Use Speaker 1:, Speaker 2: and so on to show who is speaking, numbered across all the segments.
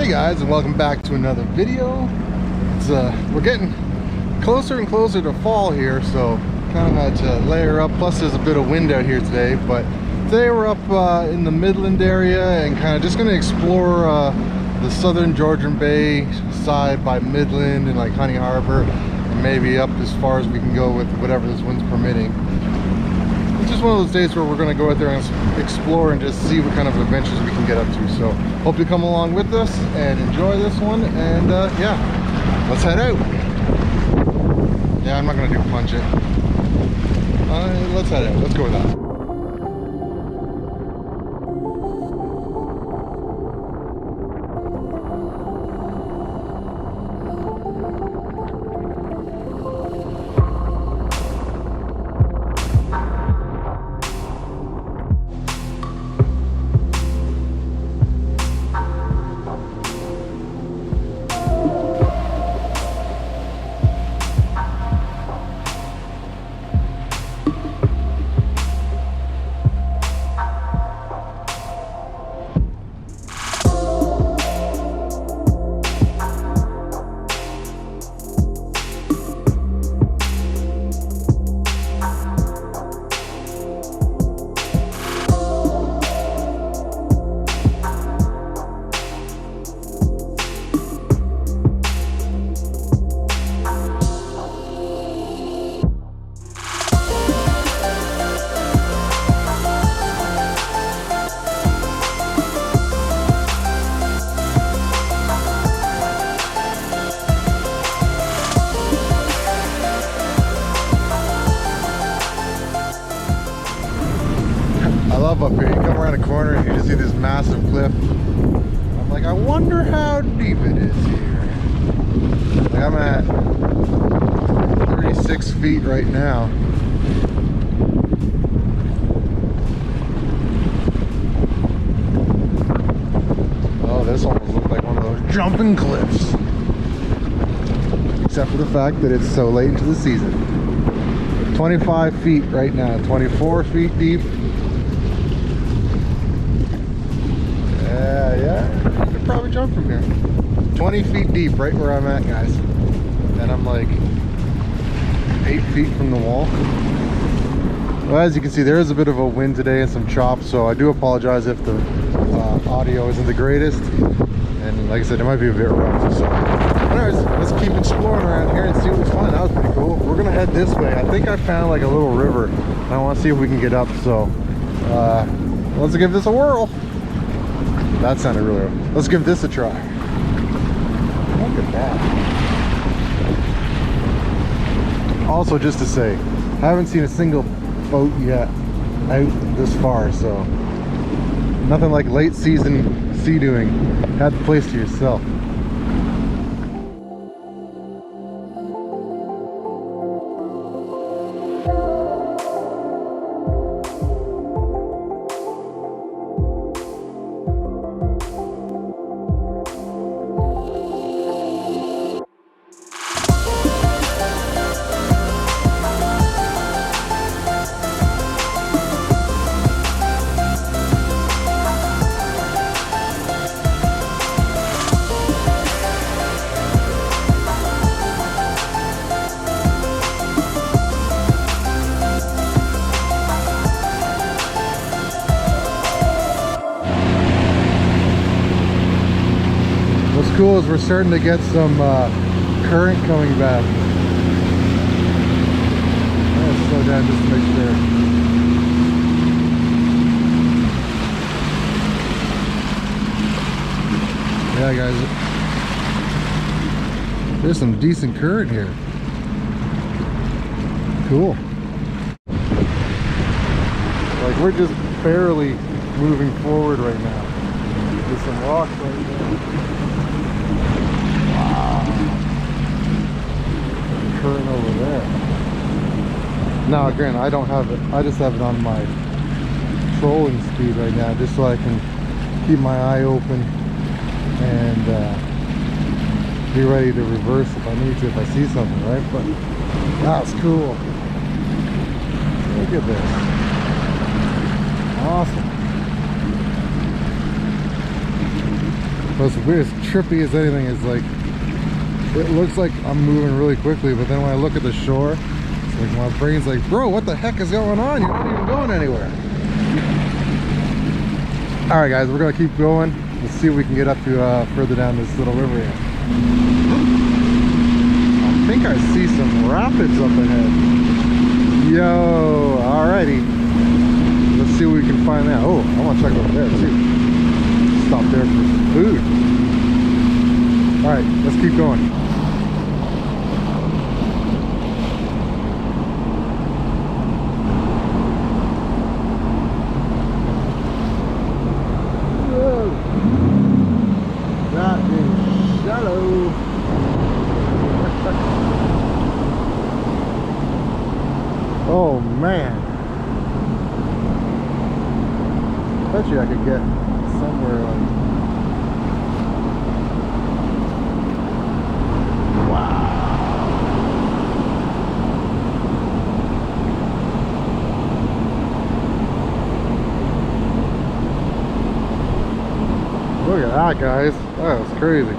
Speaker 1: Hey guys, and welcome back to another video. We're getting closer and closer to fall here, so kind of had to layer up. Plus there's a bit of wind out here today, but today we're up in the Midland area and kind of just going to explore the southern Georgian Bay side by Midland and like Honey Harbor, and maybe up as far as we can go with whatever this wind's permitting. It's just one of those days where we're going to go out there and explore and just see what kind of adventures we can get up to. So hope you come along with us and enjoy this one, and yeah, let's head out. Yeah, I'm not going to do punch it. Let's head out. Let's go with that. Up here, you come around a corner and you just see this massive cliff. I'm like, I wonder how deep it is here. Like, I'm at 36 feet right now. Oh, this almost looks like one of those jumping cliffs. Except for the fact that it's so late into the season. 25 feet right now, 24 feet deep. Yeah, I could probably jump from here. 20 feet deep right where I'm at, guys. And I'm like 8 feet from the wall. Well, as you can see, there is a bit of a wind today and some chops, so I do apologize if the audio isn't the greatest. And like I said, it might be a bit rough. So anyways, let's keep exploring around here and see what's fun. That was pretty cool. We're gonna head this way. I think I found like a little river. I want to see if we can get up, so let's give this a whirl. That sounded really real. Let's give this a try. Look at that. Also, just to say, I haven't seen a single boat yet out this far, so nothing like late season sea doing. Have the place to yourself. What's cool is we're starting to get some current coming back. Let's slow down just to make sure. Yeah, guys, there's some decent current here. Cool. Like, we're just barely moving forward right now. There's some rocks right there. Current over there. Now again, I don't have it, I just have it on my trolling speed right now, just so I can keep my eye open and be ready to reverse if I need to, if I see something, right? But that's cool. Look at this. Awesome. What's weird, as trippy as anything, is like, it looks like I'm moving really quickly, but then when I look at the shore, it's like my brain's like, bro, what the heck is going on? You're not even going anywhere. All right, guys, we're gonna keep going. Let's see if we can get up to further down this little river here. I think I see some rapids up ahead. Yo, alrighty. Let's see what we can find out. Oh, I want to check over there too. Stop there for some food. All right, let's keep going. Whoa. That is shallow. Oh man. Bet you I could get somewhere like, wow. Look at that, guys. That was crazy.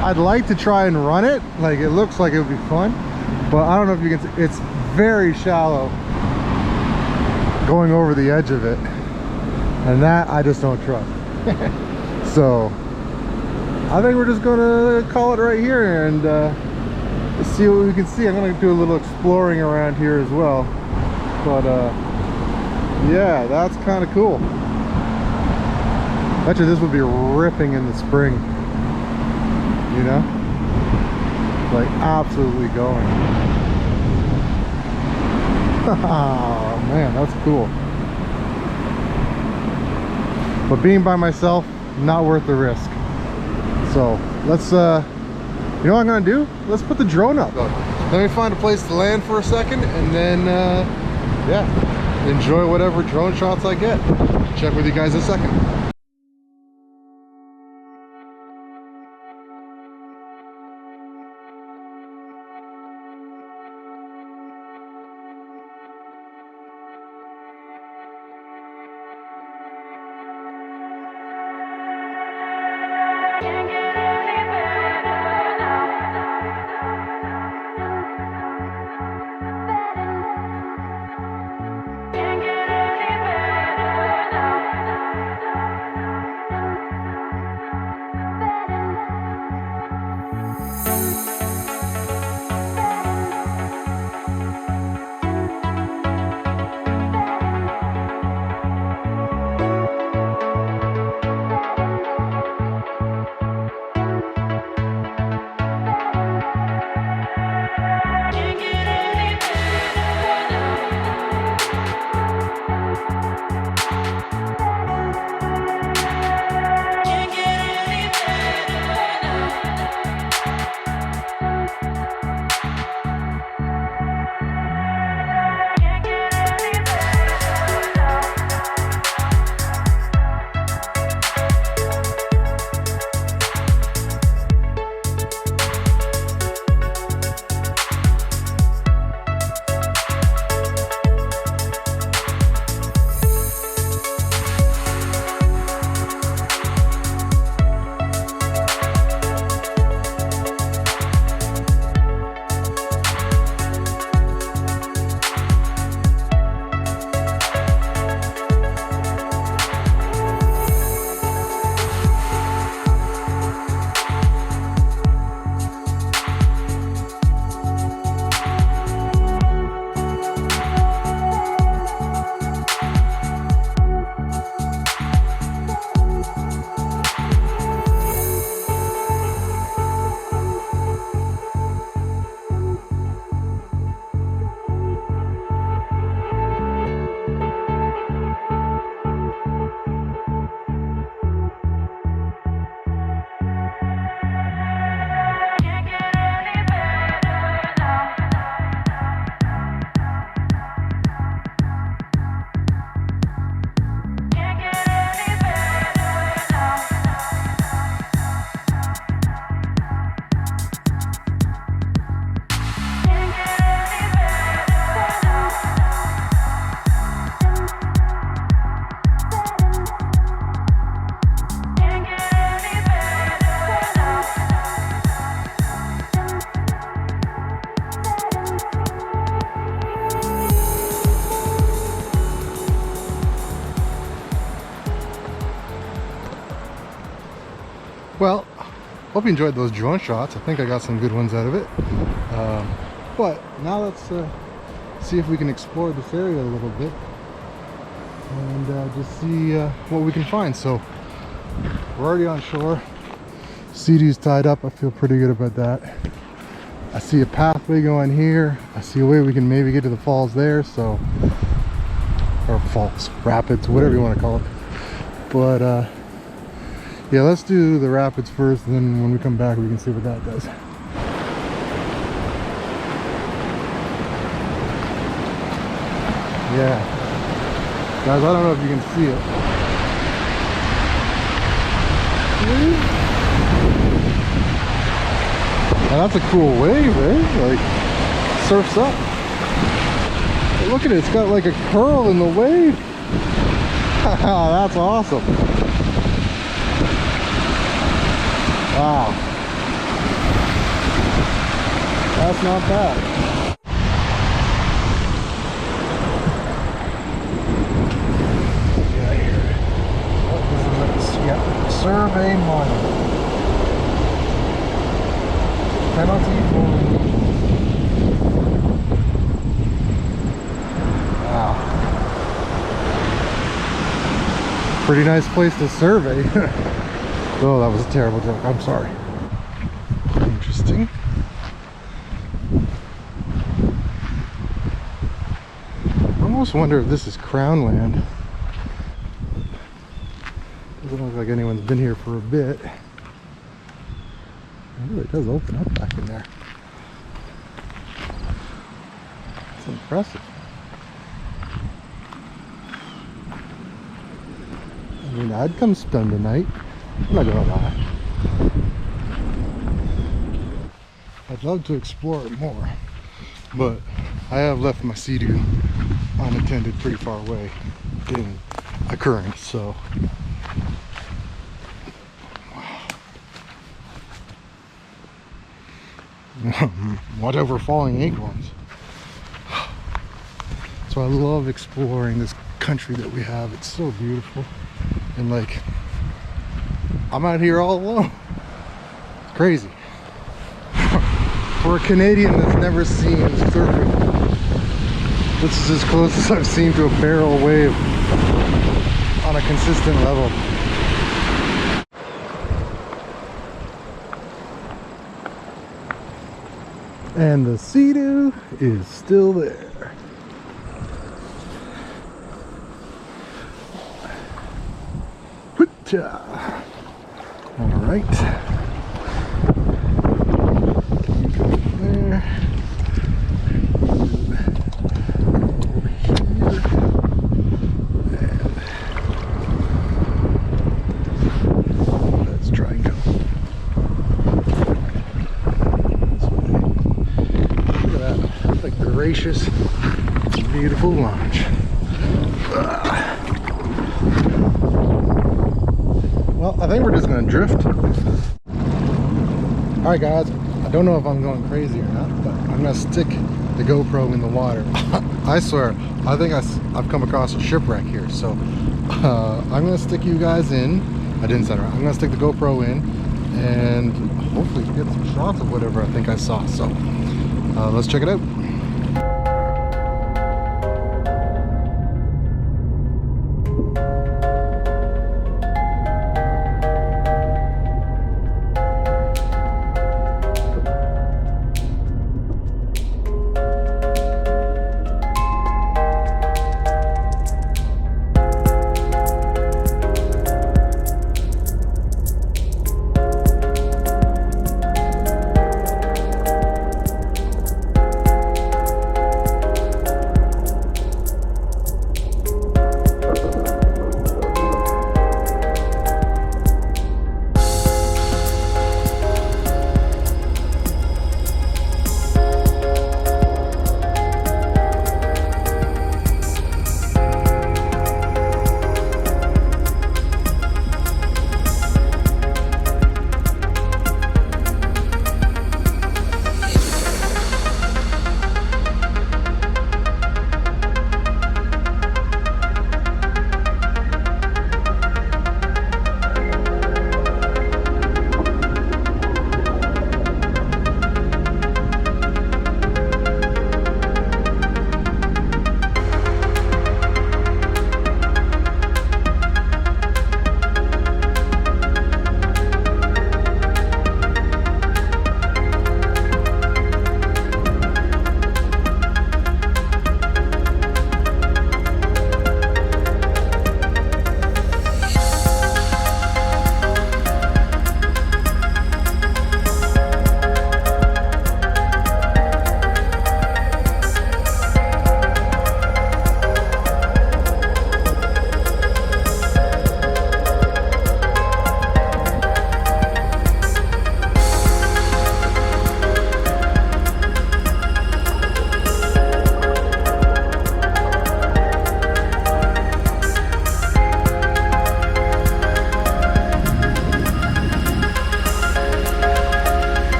Speaker 1: I'd like to try and run it. Like, it looks like it would be fun, but I don't know if you can see. It's very shallow going over the edge of it, and that I just don't trust. So I think we're just gonna call it right here and see what we can see. I'm gonna do a little exploring around here as well, but yeah, that's kind of cool. Bet you this would be ripping in the spring, you know, like absolutely going. Oh man, that's cool. But being by myself, not worth the risk. So let's, you know what I'm gonna do? Let's put the drone up. Let me find a place to land for a second, and then, yeah, enjoy whatever drone shots I get. Check with you guys in a second. Well, hope you enjoyed those drone shots. I think I got some good ones out of it. But now let's see if we can explore this area a little bit and just see what we can find. So we're already on shore. Sea-Doo's tied up. I feel pretty good about that. I see a pathway going here. I see a way we can maybe get to the falls there. So, or falls, rapids, whatever you want to call it. But yeah, let's do the rapids first, and then when we come back we can see what that does. Yeah, guys, I don't know if you can see it. Now that's a cool wave, eh? Like, surfs up. But look at it, it's got like a curl in the wave. That's awesome. Wow. That's not bad. Yep, survey monument. Penalty for... Wow. Pretty nice place to survey. Oh, that was a terrible joke. I'm sorry. Interesting. I almost wonder if this is Crown Land. Doesn't look like anyone's been here for a bit. It really does open up back in there. It's impressive. I mean, I'd come spend the night. I'm not gonna lie. I'd love to explore it more, but I have left my Sea-Doo unattended pretty far away in occurrence, so. Watch out for falling acorns. So I love exploring this country that we have. It's so beautiful, and like, I'm out here all alone. It's crazy. For a Canadian that's never seen surfing, this is as close as I've seen to a barrel wave on a consistent level. And the Sea-Doo is still there. All right. There. Over here. And let's try and go. Look at that. That's a gracious, beautiful launch. Well, I think we're just gonna drift. All right, guys. I don't know if I'm going crazy or not, but I'm gonna stick the GoPro in the water. I swear, I think I've come across a shipwreck here. So I'm gonna stick you guys in. I didn't set her. I'm gonna stick the GoPro in, and hopefully get some shots of whatever I think I saw. So let's check it out.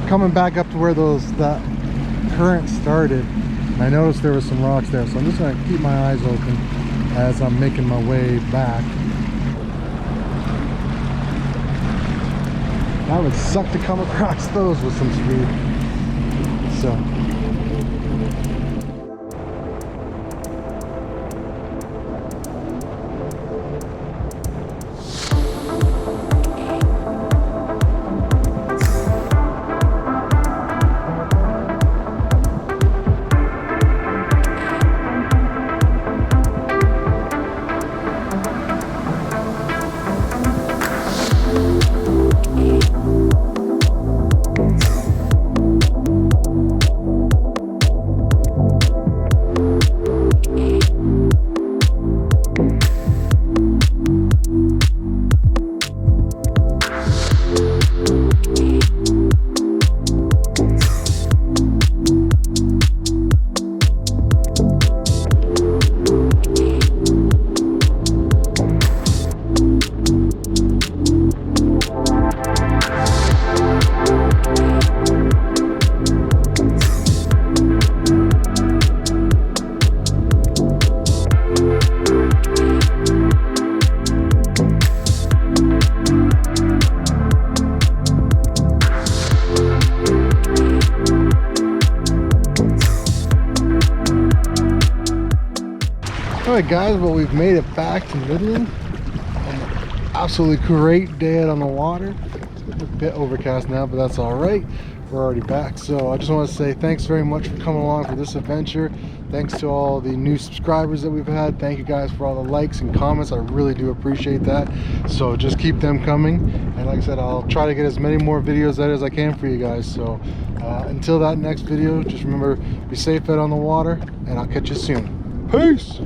Speaker 1: coming back up to where that current started, and I noticed there was some rocks there, so I'm just going to keep my eyes open as I'm making my way back. That would suck to come across those with some speed. So alright guys, well, we've made it back to Midland. Absolutely great day out on the water. It's a bit overcast now, but that's alright. We're already back. So I just want to say thanks very much for coming along for this adventure. Thanks to all the new subscribers that we've had. Thank you guys for all the likes and comments. I really do appreciate that. So just keep them coming. And like I said, I'll try to get as many more videos out as I can for you guys. So until that next video, just remember, be safe out on the water, and I'll catch you soon. Peace!